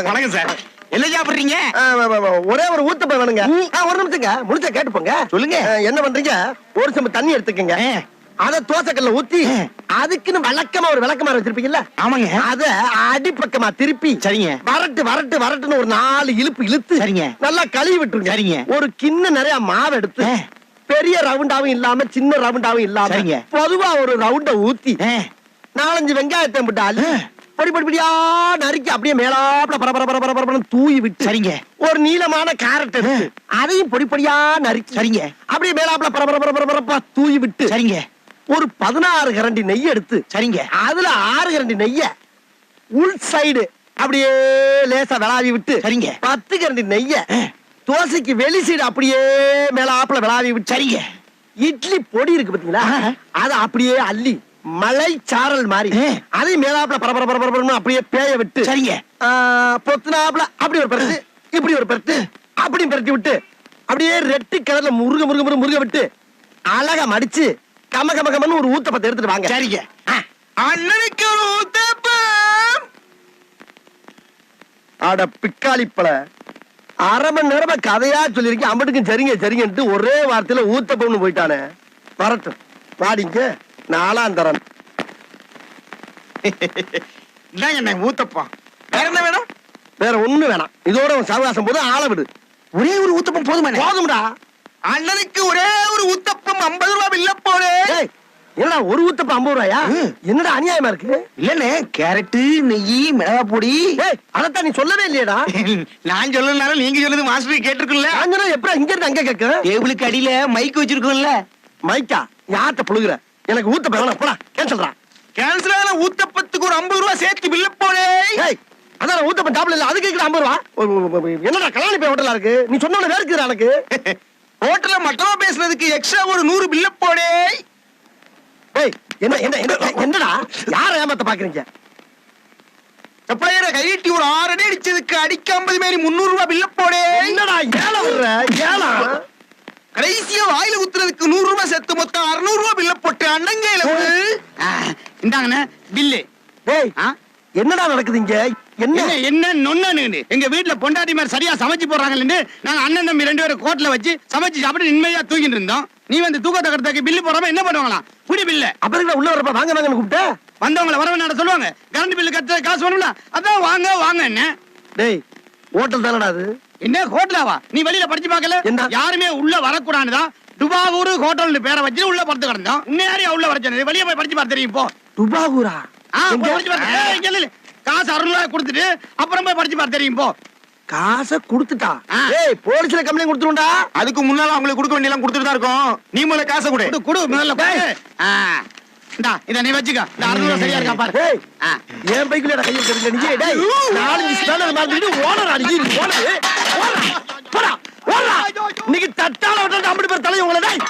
வாங்க. வணக்கம் சார். என்ன சாப்பிடுறீங்க? ஒரே ஒரு ஊத்தப்பம் வேணுங்க. ஒரு நிமிஷங்க, முடிச்சா கேட்டு போங்க. சொல்லுங்க. என்ன பண்றீங்க? ஒரு செம்பு தண்ணி எடுத்துக்கங்க. அத தோசைக்கல்ல ஊத்தி அதுக்குன்னு வழக்கமா ஒரு விளக்கமாறு வச்சிருப்பீங்கல்ல? ஆமாங்க. அத அடிப்பக்கமா திருப்பி சரிங்க. வரட்டு வரட்டு வரட்டுன்னு ஒரு 4 இழுப்பு இழுத்து சரிங்க. நல்லா கழுவி விட்டுருங்க. சரிங்க. ஒரு கிண்ண நிறைய மாவு எடுத்து பெரிய ரவுண்டாவும் இல்லாம சின்ன ரவுண்டாவும் இல்லாம சரிங்க. பொதுவா ஒரு ரவுண்ட ஊத்தி 4-5 வெங்காயத்தை போட்டு அள்ளி பொடி பொடியா நறுக்கி அப்படியே மேலாப்ல பரபரன்னு தூவி விட்டு சரிங்க. ஒரு நீளமான கேரட் எடுத்து அதையும் பொடி பொடியா நறுக்கி சரிங்க அப்படியே மேலாப்ல பரபரப்பா தூவி விட்டு சரிங்க ஒரு 16 கரண்டி நெய் எடுத்து சரிங்க அதுல 6 கரண்டி நெய்ய உள் சைடு அப்படியே லேசா விளாவி விட்டு சரிங்க 10 கரண்டி நெய்ய தோசைக்கு வெளி சைடு அப்படியே மேலாப்ல விளாவி விட்டு சரிங்க இட்லி பொடி இருக்கு பாத்தீங்களா அத அப்படியே அள்ளி மலை சாரல் மாதிரி அதை மேலாப்ல பரபரன்னு அப்படியே பேய விட்டு சரிங்க பொத்துனாப்ல அப்படி ஒரு பரட்டு இப்படி ஒரு பரட்டு அப்படி பரட்டி விட்டு அப்படியே ரெட்டு கலர்ல முருக விட்டு அழகா மடிச்சு கமன்னு ஒரு ஊத்தப்பத்தை எடுத்துட்டு வாங்க. சரிங்க. அண்ணனுக்கு ஒரு ஊத்தப்பம். அட பிக்காளிப்பழ, அரை மணி நேரமா கதையா சொல்லிருக்கேன். அம்பட்டுக்கும் சரிங்கன்ட்டு ஒரே வார்த்தையில ஊத்தப்பம்னு போயிட்டானே. வரட்டும் வாடிங்க, நாலாம் தரன். ஊத்தப்பம் வேற என்ன வேணும்? வேற ஒண்ணு வேணாம். இதோட சவகாசம் போது ஆள விடு. ஒரே ஒரு ஊத்தப்பம் போதும்டா. அண்ணனுக்கு ஒரே ஒரு ஊத்தப்பம் 50 ரூபாய் இல்ல போறே. என்னடா ஒரு ஊத்தப்பம் 50 ரூபாயா? என்னடா அநியாயமா இருக்கு? இல்லன்னு கேரட் நெய் மிளகா பொடி. அதத்தான் நீ சொல்லவே இல்லையடா. நான் சொல்லனாலும் நீங்க சொல்லுது மாஸ்டர் கேட்டிருக்குல்ல. நான் எப்ப இங்க இருந்து அங்க கேட்க? டேபிளுக்கு அடியில மைக் வச்சிருக்கோம்ல. மைக்கா? யார்ட்ட புழுகுற? எனக்கு ஊத்தப்பம் வேணாம், போடா. கேன்சல்டா. கேன்சல் ஆன ஊத்தப்பத்துக்கு ஒரு 50 ரூபாய் சேர்த்து பில்ல போறே. அதான் ஊத்தப்பம் டாப்ல இல்ல, அதுக்கு 50 ரூபா. என்னடா கல்யாணி போய் ஹோட்டலா இருக்கு? நீ சொன்ன வேற இருக்குடா எனக்கு. ஹோட்டல்ல மட்டமா பேசுறதுக்கு எக்ஸ்ட்ரா ஒரு 100 பில்ல போடே. என்னடா யார ஏமாத்த பாக்குறீங்க? சப்ளையர கையிட்டி ஒரு 6 அடி அடிச்சதுக்கு அடிக்க 50 மேரி 300 ரூபாய் பில்ல போடே. என்னடா ஏல வர்ற? ஏலா கடைசியா வாயில ஊத்துறதுக்கு 100 ரூபாய் சேர்த்து மொத்தம் 600 ரூபாய் பில்ல போட்டு அண்ணங்கையில இந்தாங்கண்ணே பில்லு. டேய் என்னடா நடக்குது இங்க? என்ன நொன்னு எங்க வீட்டுல பொண்டாட்டி மாதிரி சரியா சமைச்சு போறாங்கன்னு நாங்க அண்ணன் தம்பி 2 பேரும் கோட்ல வச்சு சமைச்சு சாப்பிட்டு நிம்மதியா தூங்கிட்டு இருந்தோம். நீ வந்து தூக்கத்தை கடத்தாக்கு பில்லு போடாம என்ன பண்ணுவாங்களா? புடி பில்ல. அப்புறம் உள்ள வரப்ப வாங்க கூப்பிட்ட வந்தவங்கள வரவனாட சொல்லுவாங்க. கரண்ட் பில்லு கட்ட காசு வேணும்ல, அதான் வாங்க என்ன. டேய் ஹோட்டல் தானடா அது? என்ன ஹோட்டலாவா? நீ வெளியில படிச்சு பார்க்கல? யாருமே உள்ள வரக்கூடாதுதான் டுபாகூர் ஹோட்டல்னு பேரை வச்சு உள்ள படுத்து கிடந்தோம். இன்னும் உள்ள வரச்சது வெளியே போய் படிச்சு பார்த்து தெரியும். போ. டுபாகூரா? காசு 60 ரூபாய் கொடுத்துட்டு அப்புறம் போய் படிச்சு பார்த்து தெரியும். போ. காசை கொடுத்துட்டா? ஏய் போலீஸ்ல கம்ப்ளைண்ட் கொடுத்துருண்டா. அதுக்கு முன்னால அவங்களுக்கு கொடுக்க வேண்டியலாம் கொடுத்துட்டு தான் இருக்கோம். நீ முதல்ல காசை கொடு முதல்ல. இந்தா இத நீ வச்சுக்க. இந்த 600 ரூபாய் சரியா இருக்கா பாரு. ஏய் ஏன் பைக்குல கையில தெரிஞ்ச நீ? டேய் 4 ஸ்பேனர் மாத்திட்டு ஓடறா நீ. ஓடா. இன்னைக்கு தட்டால விட்டு 50 பேர் தலைய உங்கள. டேய்